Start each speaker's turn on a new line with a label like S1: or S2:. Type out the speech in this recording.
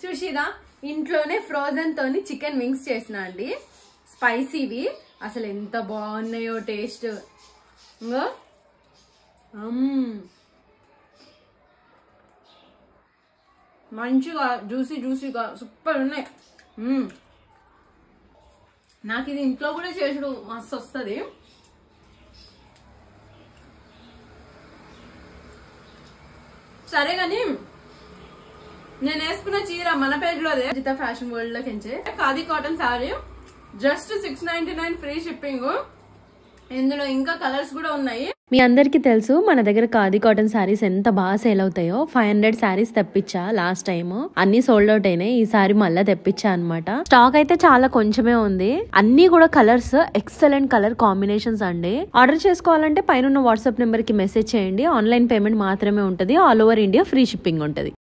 S1: చూసిదా ఇంట్లోనే ఫ్రోజన్ తోని chicken wings చేసిన అండి, స్పైసీవి. అసలు ఎంత బాగున్నాయో టేస్ట్. మంచిగా జ్యూసీగా సూపర్ ఉన్నాయి. నాకు ఇది ఇంట్లో కూడా చేసుడు మస్తు వస్తుంది. సరే గాని నేను వేసుకున్న చీర మన పేజ్ లో అదే జితా ఫ్యాషన్ వరల్డ్ లోకించే khadi cotton sari, just 699 free shipping. ఇందులో ఇంకా కలర్స్ కూడా ఉన్నాయి.
S2: మీ అందరికీ తెలుసు మన దగ్గర ఖాదీ కాటన్ శారీస్ ఎంత బాగా సేల్ అవుతాయో. 500 శారీస్ తెప్పించా లాస్ట్ టైం, అన్ని సోల్డ్ అవుట్ అయినాయి. ఈసారి మళ్ళీ తెప్పించా అనమాట. స్టాక్ అయితే చాలా కొంచెమే ఉంది. అన్ని కూడా కలర్స్ ఎక్సలెంట్ కలర్ కాంబినేషన్స్ అండి. ఆర్డర్ చేసుకోవాలంటే పైన వాట్సాప్ నెంబర్ కి మెసేజ్ చేయండి. ఆన్లైన్ పేమెంట్ మాత్రమే ఉంటది. All over India free shipping ఉంటది.